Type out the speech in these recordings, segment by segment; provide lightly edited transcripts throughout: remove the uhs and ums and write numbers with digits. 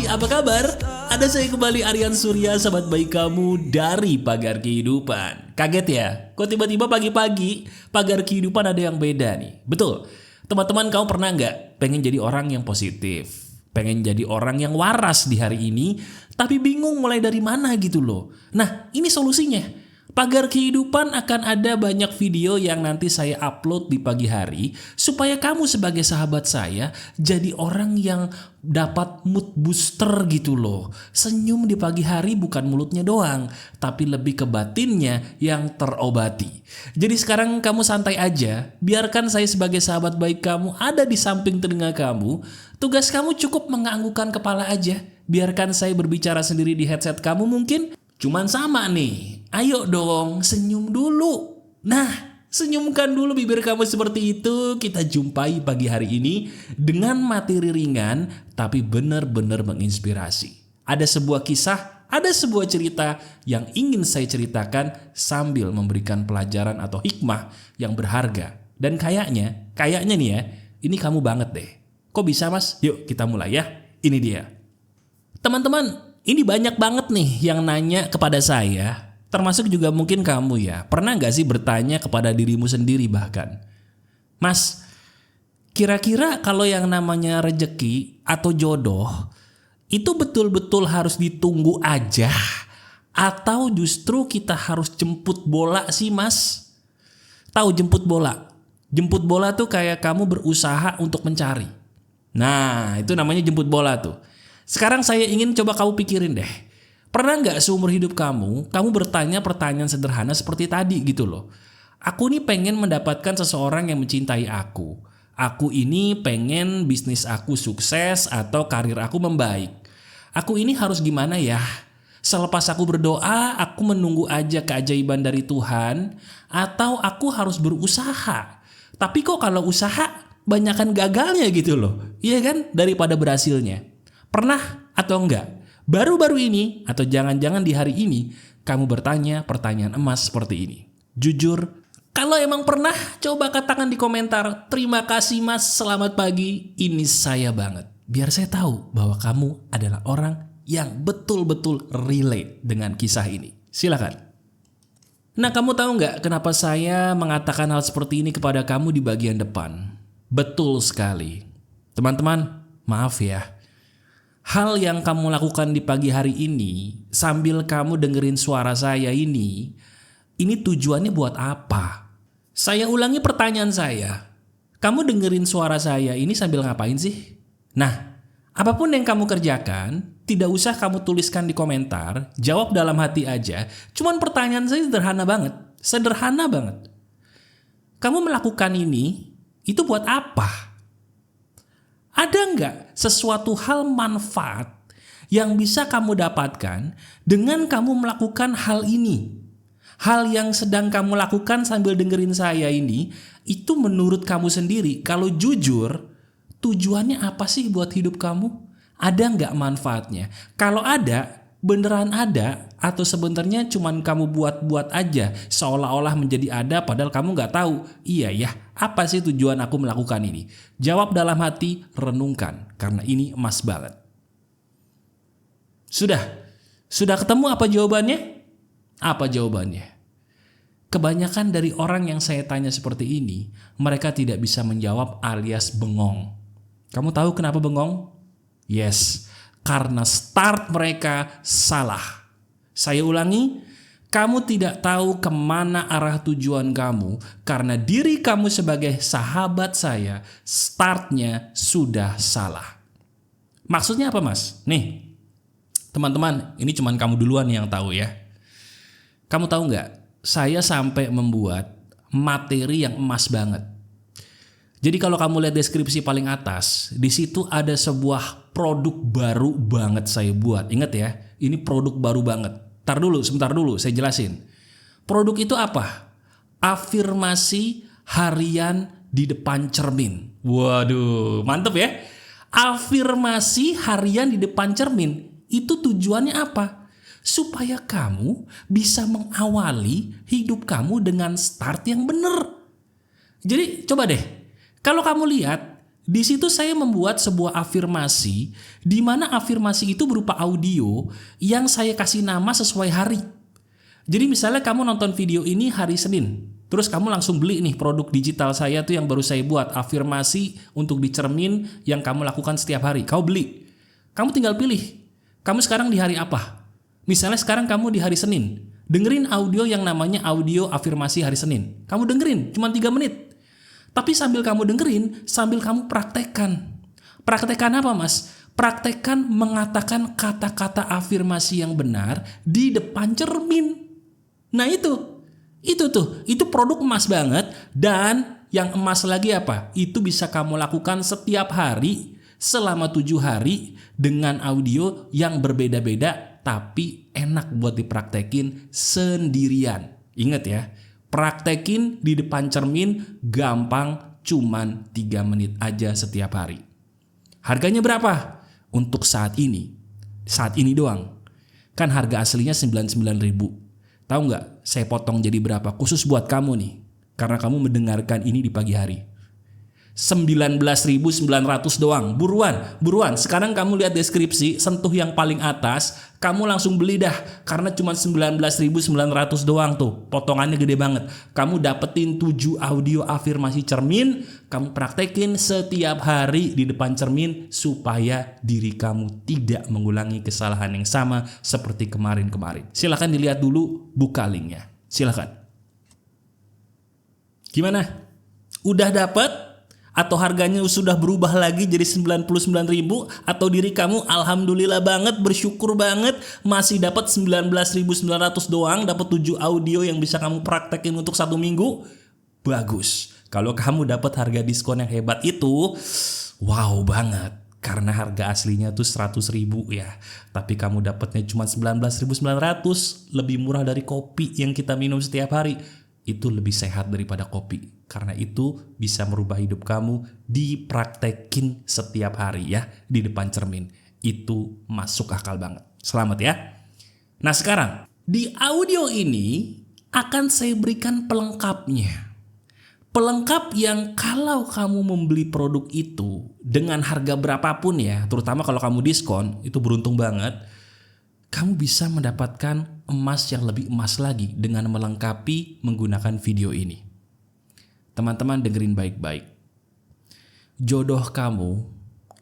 apa kabar? Ada saya kembali Aryan Surya, sahabat baik kamu dari Pagar Kehidupan. Kaget ya? Kok tiba-tiba pagi-pagi Pagar Kehidupan ada yang beda nih? Betul, teman-teman kamu pernah nggak pengen jadi orang yang positif? Pengen jadi orang yang waras di hari ini, tapi bingung mulai dari mana gitu loh. Nah, ini solusinya. Pagar Kehidupan akan ada banyak video yang nanti saya upload di pagi hari supaya kamu sebagai sahabat saya jadi orang yang dapat mood booster gitu loh. Senyum di pagi hari bukan mulutnya doang, tapi lebih ke batinnya yang terobati. Jadi sekarang kamu santai aja, biarkan saya sebagai sahabat baik kamu ada di samping telinga kamu. Tugas kamu cukup menganggukkan kepala aja. Biarkan saya berbicara sendiri di headset kamu mungkin. Cuman sama nih, ayo dong senyum dulu. Nah, senyumkan dulu bibir kamu seperti itu. Kita jumpai pagi hari ini dengan materi ringan tapi benar-benar menginspirasi. Ada sebuah kisah, ada sebuah cerita yang ingin saya ceritakan sambil memberikan pelajaran atau hikmah yang berharga. Dan kayaknya nih ya, ini kamu banget deh. Kok bisa mas? Yuk kita mulai ya. Ini dia. Teman-teman, ini banyak banget nih yang nanya kepada saya, termasuk juga mungkin kamu ya. Pernah gak sih bertanya kepada dirimu sendiri bahkan? Mas, kira-kira kalau yang namanya rejeki atau jodoh, itu betul-betul harus ditunggu aja? Atau justru kita harus jemput bola sih mas? Tahu jemput bola? Jemput bola tuh kayak kamu berusaha untuk mencari. Nah, itu namanya jemput bola tuh. Sekarang saya ingin coba kamu pikirin deh. Pernah nggak seumur hidup kamu bertanya pertanyaan sederhana seperti tadi gitu loh. Aku nih pengen mendapatkan seseorang yang mencintai aku. Aku ini pengen bisnis aku sukses atau karir aku membaik. Aku ini harus gimana ya? Selepas aku berdoa, aku menunggu aja keajaiban dari Tuhan. Atau aku harus berusaha. Tapi kok kalau usaha, banyakan gagalnya gitu loh. Iya kan? Daripada berhasilnya. Pernah atau enggak? Baru-baru ini atau jangan-jangan di hari ini kamu bertanya pertanyaan emas seperti ini. Jujur, kalau emang pernah, coba katakan di komentar. Terima kasih mas, selamat pagi, ini saya banget. Biar saya tahu bahwa kamu adalah orang yang betul-betul relate dengan kisah ini. Silakan. Nah, kamu tahu nggak kenapa saya mengatakan hal seperti ini kepada kamu di bagian depan? Betul sekali. Teman-teman, maaf ya. Hal yang kamu lakukan di pagi hari ini sambil kamu dengerin suara saya ini tujuannya buat apa? Saya ulangi pertanyaan saya. Kamu dengerin suara saya ini sambil ngapain sih? Nah, apapun yang kamu kerjakan, tidak usah kamu tuliskan di komentar, jawab dalam hati aja. Cuman pertanyaan saya sederhana banget. Sederhana banget. Kamu melakukan ini, itu buat apa? Ada nggak sesuatu hal manfaat yang bisa kamu dapatkan dengan kamu melakukan hal ini? Hal yang sedang kamu lakukan sambil dengerin saya ini, itu menurut kamu sendiri, kalau jujur, tujuannya apa sih buat hidup kamu? Ada nggak manfaatnya? Kalau ada, beneran ada, atau sebenarnya cuman kamu buat-buat aja, seolah-olah menjadi ada padahal kamu nggak tahu. Iya ya, apa sih tujuan aku melakukan ini? Jawab dalam hati, renungkan, karena ini emas banget. Sudah ketemu apa jawabannya? Apa jawabannya? Kebanyakan dari orang yang saya tanya seperti ini, mereka tidak bisa menjawab alias bengong. Kamu tahu kenapa bengong? Yes, karena start mereka salah. Saya ulangi, kamu tidak tahu kemana arah tujuan kamu karena diri kamu sebagai sahabat saya startnya sudah salah. Maksudnya apa mas? Nih, teman-teman, ini cuman kamu duluan yang tahu ya. Kamu tahu nggak? Saya sampai membuat materi yang emas banget. Jadi kalau kamu lihat deskripsi paling atas, di situ ada sebuah produk baru banget saya buat. Ingat ya, ini produk baru banget. Sebentar dulu, saya jelasin. Produk itu apa? Afirmasi harian di depan cermin. Waduh, mantep ya. Afirmasi harian di depan cermin. Itu tujuannya apa? Supaya kamu bisa mengawali hidup kamu dengan start yang benar. Jadi coba deh, kalau kamu lihat Di situ saya membuat sebuah afirmasi, di mana afirmasi itu berupa audio yang saya kasih nama sesuai hari. Jadi misalnya kamu nonton video ini hari Senin, terus kamu langsung beli nih produk digital saya tuh yang baru saya buat, afirmasi untuk dicermin yang kamu lakukan setiap hari. Kau beli, kamu tinggal pilih, kamu sekarang di hari apa? Misalnya sekarang kamu di hari Senin, dengerin audio yang namanya audio afirmasi hari Senin. Kamu dengerin, cuma 3 menit. Tapi sambil kamu dengerin, sambil kamu praktekkan. Praktekkan apa, Mas? Praktekkan mengatakan kata-kata afirmasi yang benar di depan cermin. Nah itu produk emas banget. Dan yang emas lagi apa? Itu bisa kamu lakukan setiap hari selama 7 hari dengan audio yang berbeda-beda, tapi enak buat dipraktekin sendirian. Ingat ya, praktekin di depan cermin gampang, cuman 3 menit aja setiap hari. Harganya berapa? Untuk saat ini doang. Kan harga aslinya 99.000. Tahu nggak saya potong jadi berapa? Khusus buat kamu nih, karena kamu mendengarkan ini di pagi hari. 19.900 doang. Buruan. Sekarang kamu lihat deskripsi, sentuh yang paling atas, kamu langsung beli dah. Karena cuma 19.900 doang tuh. Potongannya gede banget. Kamu dapetin 7 audio afirmasi cermin, kamu praktekin setiap hari di depan cermin supaya diri kamu tidak mengulangi kesalahan yang sama seperti kemarin-kemarin. Silakan dilihat dulu, buka linknya. Silakan. Gimana? Udah dapet? Atau harganya sudah berubah lagi jadi 99.000, atau diri kamu alhamdulillah banget, bersyukur banget masih dapat 19.900 doang, dapat 7 audio yang bisa kamu praktekin untuk 1 minggu. Bagus. Kalau kamu dapat harga diskon yang hebat itu, wow banget. Karena harga aslinya tuh 100.000 ya. Tapi kamu dapatnya cuma 19.900, lebih murah dari kopi yang kita minum setiap hari. Itu lebih sehat daripada kopi. Karena itu bisa merubah hidup kamu, dipraktekin setiap hari ya di depan cermin. Itu masuk akal banget. Selamat ya. Nah sekarang di audio ini akan saya berikan pelengkapnya. Pelengkap yang kalau kamu membeli produk itu dengan harga berapapun ya, terutama kalau kamu diskon, itu beruntung banget. Kamu bisa mendapatkan emas yang lebih emas lagi dengan melengkapi menggunakan video ini. Teman-teman dengerin baik-baik. Jodoh kamu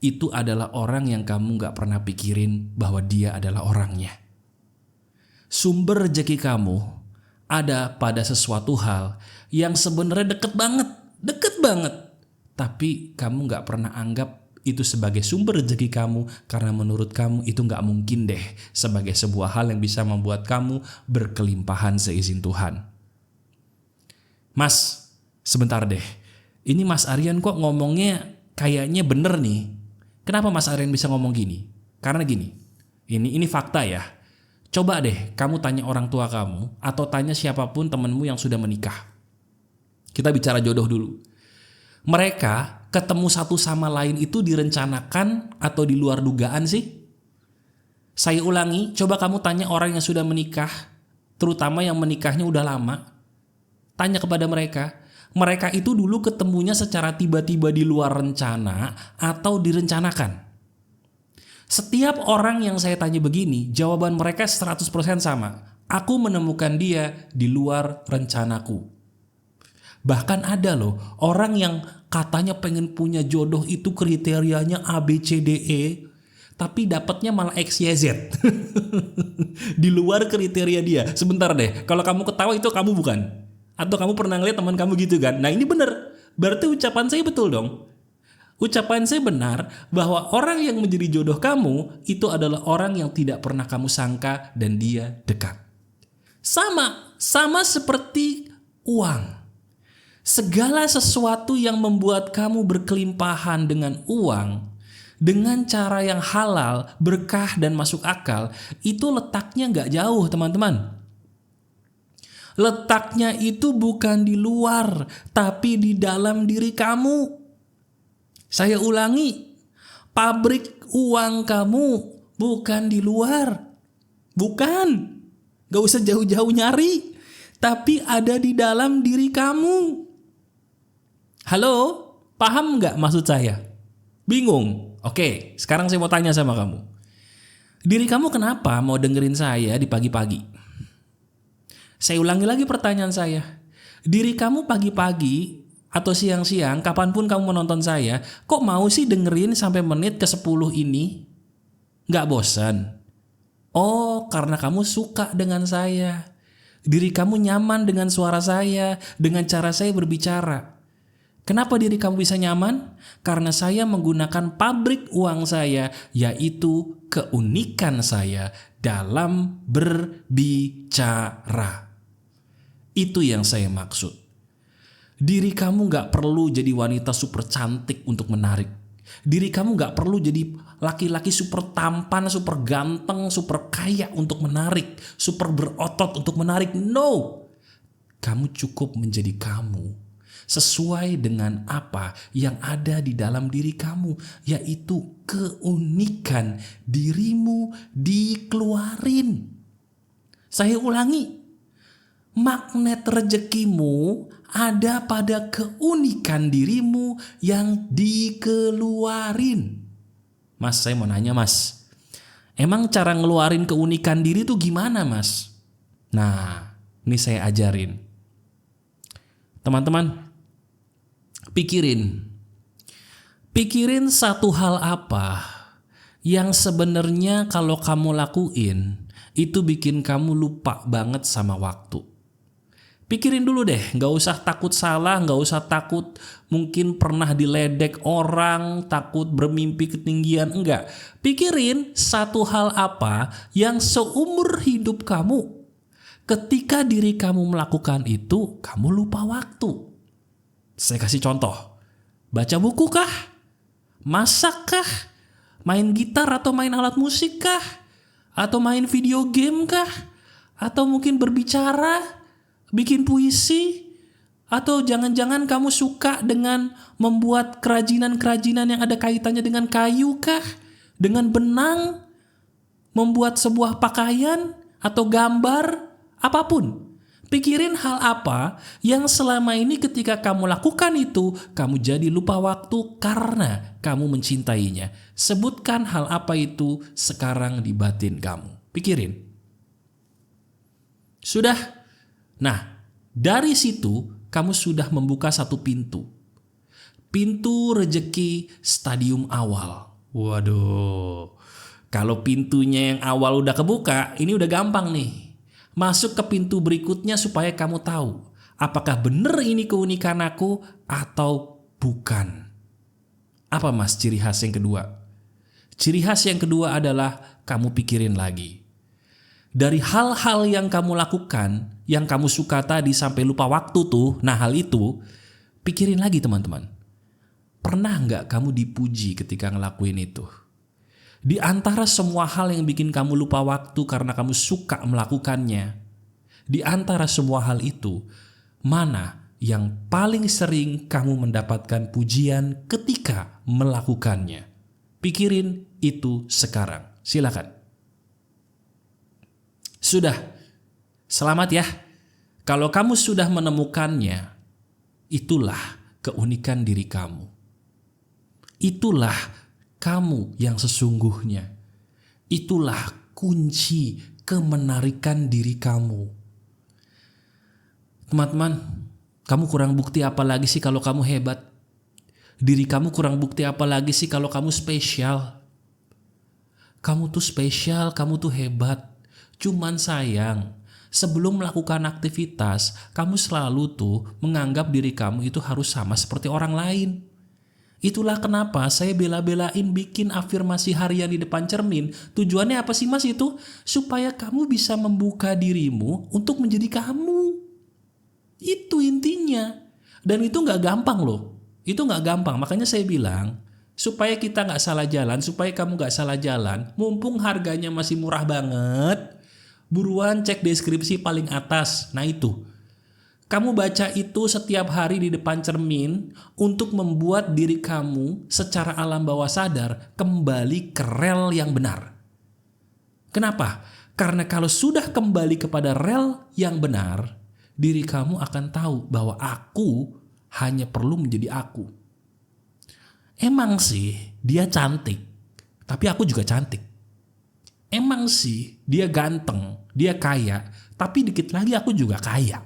itu adalah orang yang kamu gak pernah pikirin bahwa dia adalah orangnya. Sumber rezeki kamu ada pada sesuatu hal yang sebenarnya deket banget. Tapi kamu gak pernah anggap itu sebagai sumber rezeki kamu karena menurut kamu itu gak mungkin deh sebagai sebuah hal yang bisa membuat kamu berkelimpahan seizin Tuhan. Mas, sebentar deh. Ini Mas Aryan kok ngomongnya kayaknya bener nih. Kenapa Mas Aryan bisa ngomong gini? Karena gini. Ini fakta ya. Coba deh kamu tanya orang tua kamu atau tanya siapapun temenmu yang sudah menikah. Kita bicara jodoh dulu. Mereka ketemu satu sama lain itu direncanakan atau di luar dugaan sih? Saya ulangi, coba kamu tanya orang yang sudah menikah, terutama yang menikahnya udah lama. Tanya kepada mereka. Mereka itu dulu ketemunya secara tiba-tiba di luar rencana atau direncanakan. Setiap orang yang saya tanya begini, jawaban mereka 100% sama. Aku menemukan dia di luar rencanaku. Bahkan ada loh orang yang katanya pengen punya jodoh itu kriterianya A, B, C, D, E. Tapi dapatnya malah X, Y, Z. Di luar kriteria dia. Sebentar deh, kalau kamu ketawa itu kamu bukan. Atau kamu pernah ngeliat teman kamu gitu kan? Nah ini benar. Berarti ucapan saya betul dong. Ucapan saya benar bahwa orang yang menjadi jodoh kamu itu adalah orang yang tidak pernah kamu sangka dan dia dekat. Sama seperti uang. Segala sesuatu yang membuat kamu berkelimpahan dengan uang, dengan cara yang halal, berkah dan masuk akal, itu letaknya gak jauh teman-teman. Letaknya itu bukan di luar, tapi di dalam diri kamu. Saya ulangi, pabrik uang kamu bukan di luar. Bukan. Gak usah jauh-jauh nyari. Tapi ada di dalam diri kamu. Halo, paham gak maksud saya? Bingung? Oke, sekarang saya mau tanya sama kamu. Diri kamu kenapa mau dengerin saya di pagi-pagi? Saya ulangi lagi pertanyaan saya. Diri kamu pagi-pagi atau siang-siang, kapanpun kamu menonton saya, kok mau sih dengerin sampai menit ke-10 ini? Nggak bosan? Oh, karena kamu suka dengan saya. Diri kamu nyaman dengan suara saya, dengan cara saya berbicara. Kenapa diri kamu bisa nyaman? Karena saya menggunakan pabrik uang saya, yaitu keunikan saya dalam berbicara. Itu yang saya maksud. Diri kamu gak perlu jadi wanita super cantik untuk menarik. Diri kamu gak perlu jadi laki-laki super tampan, super ganteng, super kaya untuk menarik, super berotot untuk menarik. No! Kamu cukup menjadi kamu. Sesuai dengan apa yang ada di dalam diri kamu, yaitu keunikan dirimu dikeluarin. Saya ulangi, magnet rezekimu ada pada keunikan dirimu yang dikeluarin. Mas, saya mau nanya mas, emang cara ngeluarin keunikan diri itu gimana mas? Nah, ini saya ajarin. Teman-teman, Pikirin satu hal apa yang sebenarnya kalau kamu lakuin itu bikin kamu lupa banget sama waktu. Pikirin dulu deh, gak usah takut salah, gak usah takut mungkin pernah diledek orang, takut bermimpi ketinggian, enggak. Pikirin satu hal apa yang seumur hidup kamu, ketika diri kamu melakukan itu, kamu lupa waktu. Saya kasih contoh. Baca buku kah? Masak kah? Main gitar atau main alat musik kah? Atau main video game kah? Atau mungkin berbicara? Bikin puisi? Atau jangan-jangan kamu suka dengan membuat kerajinan-kerajinan yang ada kaitannya dengan kayu kah? Dengan benang? Membuat sebuah pakaian? Atau gambar? Apapun. Pikirin hal apa yang selama ini ketika kamu lakukan itu, kamu jadi lupa waktu karena kamu mencintainya. Sebutkan hal apa itu sekarang di batin kamu. Pikirin. Sudah? Nah, dari situ kamu sudah membuka satu pintu. Pintu rejeki stadium awal. Waduh, kalau pintunya yang awal udah kebuka, ini udah gampang nih. Masuk ke pintu berikutnya supaya kamu tahu apakah benar ini keunikan aku atau bukan. Apa mas ciri khas yang kedua? Ciri khas yang kedua adalah kamu pikirin lagi. Dari hal-hal yang kamu lakukan, yang kamu suka tadi sampai lupa waktu tuh, nah hal itu, pikirin lagi teman-teman. Pernah nggak kamu dipuji ketika ngelakuin itu? Di antara semua hal yang bikin kamu lupa waktu karena kamu suka melakukannya, di antara semua hal itu, mana yang paling sering kamu mendapatkan pujian ketika melakukannya? Pikirin itu sekarang. Silakan. Sudah. Selamat ya. Kalau kamu sudah menemukannya, itulah keunikan diri kamu. Itulah kamu yang sesungguhnya. Itulah kunci kemenarikan diri kamu. Teman-teman, kamu kurang bukti apa lagi sih kalau kamu hebat? Diri kamu kurang bukti apa lagi sih kalau kamu spesial? Kamu tuh spesial, kamu tuh hebat. Cuman sayang, sebelum melakukan aktivitas, kamu selalu tuh menganggap diri kamu itu harus sama seperti orang lain. Itulah kenapa saya bela-belain bikin afirmasi harian di depan cermin. Tujuannya apa sih mas itu? Supaya kamu bisa membuka dirimu untuk menjadi kamu. Itu intinya. Dan itu gak gampang loh. Itu gak gampang. Makanya saya bilang, supaya kita gak salah jalan, supaya kamu gak salah jalan, mumpung harganya masih murah banget, buruan cek deskripsi paling atas. Nah itu. Kamu baca itu setiap hari di depan cermin untuk membuat diri kamu secara alam bawah sadar kembali ke rel yang benar. Kenapa? Karena kalau sudah kembali kepada rel yang benar, diri kamu akan tahu bahwa aku hanya perlu menjadi aku. Emang sih dia cantik, tapi aku juga cantik. Emang sih dia ganteng, dia kaya, tapi dikit lagi aku juga kaya.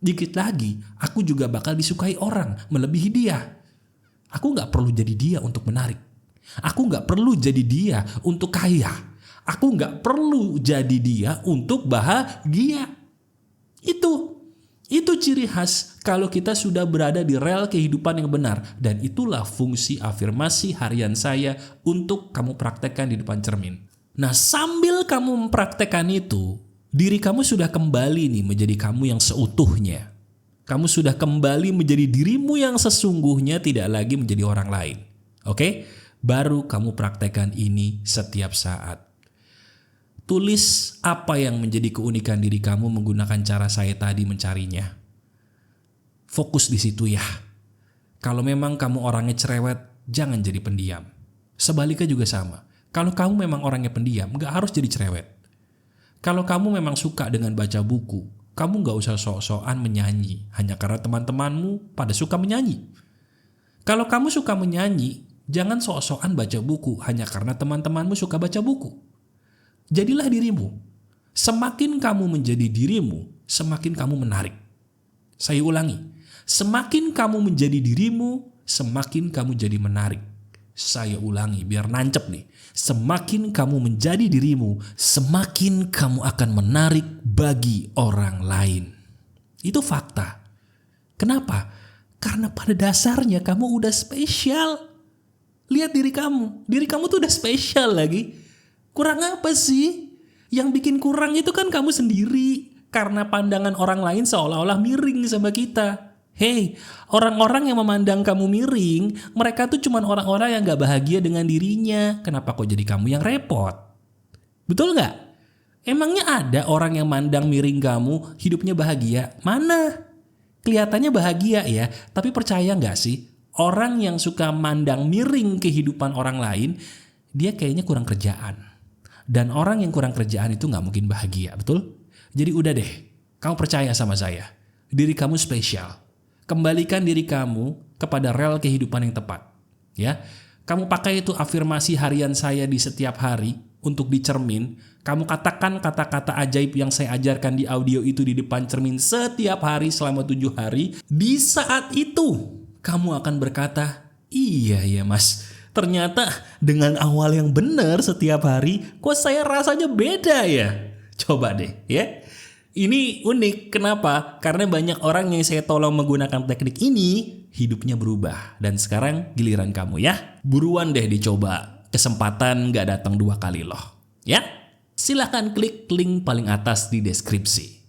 Dikit lagi aku juga bakal disukai orang melebihi dia. Aku gak perlu jadi dia untuk menarik. Aku gak perlu jadi dia untuk kaya. Aku gak perlu jadi dia untuk bahagia. Itu ciri khas kalau kita sudah berada di rel kehidupan yang benar. Dan itulah fungsi afirmasi harian saya untuk kamu praktekkan di depan cermin. Nah, sambil kamu mempraktekkan itu, diri kamu sudah kembali nih menjadi kamu yang seutuhnya. Kamu sudah kembali menjadi dirimu yang sesungguhnya, tidak lagi menjadi orang lain. Oke? Baru kamu praktekkan ini setiap saat. Tulis apa yang menjadi keunikan diri kamu menggunakan cara saya tadi mencarinya. Fokus di situ ya. Kalau memang kamu orangnya cerewet, jangan jadi pendiam. Sebaliknya juga sama. Kalau kamu memang orangnya pendiam, gak harus jadi cerewet. Kalau kamu memang suka dengan baca buku, kamu gak usah sok-sokan menyanyi hanya karena teman-temanmu pada suka menyanyi. Kalau kamu suka menyanyi, jangan sok-sokan baca buku hanya karena teman-temanmu suka baca buku. Jadilah dirimu. Semakin kamu menjadi dirimu, semakin kamu menarik. Saya ulangi, semakin kamu menjadi dirimu, semakin kamu jadi menarik. Saya ulangi biar nancep nih. Semakin kamu menjadi dirimu, semakin kamu akan menarik bagi orang lain. Itu fakta. Kenapa? Karena pada dasarnya kamu udah spesial. Lihat diri kamu. Diri kamu tuh udah spesial lagi. Kurang apa sih? Yang bikin kurang itu kan kamu sendiri. Karena pandangan orang lain seolah-olah miring sama kita. Hei, orang-orang yang memandang kamu miring, mereka tuh cuma orang-orang yang gak bahagia dengan dirinya. Kenapa kok jadi kamu yang repot? Betul gak? Emangnya ada orang yang mandang miring kamu, hidupnya bahagia? Mana? Kelihatannya bahagia ya, tapi percaya gak sih? Orang yang suka mandang miring kehidupan orang lain, dia kayaknya kurang kerjaan. Dan orang yang kurang kerjaan itu gak mungkin bahagia, betul? Jadi udah deh, kamu percaya sama saya. Diri kamu spesial. Kembalikan diri kamu kepada rel kehidupan yang tepat. Ya, kamu pakai itu afirmasi harian saya di setiap hari untuk dicermin. Kamu katakan kata-kata ajaib yang saya ajarkan di audio itu di depan cermin setiap hari selama 7 hari. Di saat itu, kamu akan berkata, iya ya mas, ternyata dengan awal yang benar setiap hari, kok saya rasanya beda ya? Coba deh ya. Ini unik, kenapa? Karena banyak orang yang saya tolong menggunakan teknik ini, hidupnya berubah. Dan sekarang giliran kamu ya. Buruan deh dicoba, kesempatan gak datang 2 kali loh. Ya, silahkan klik link paling atas di deskripsi.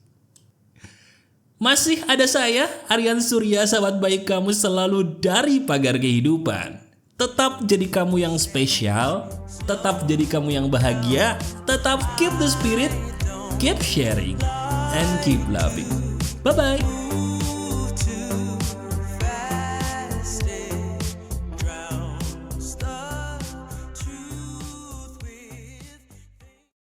Masih ada saya, Aryan Surya, sahabat baik kamu selalu dari Pagar Kehidupan. Tetap jadi kamu yang spesial, tetap jadi kamu yang bahagia, tetap keep the spirit, keep sharing, and keep loving. Bye-bye.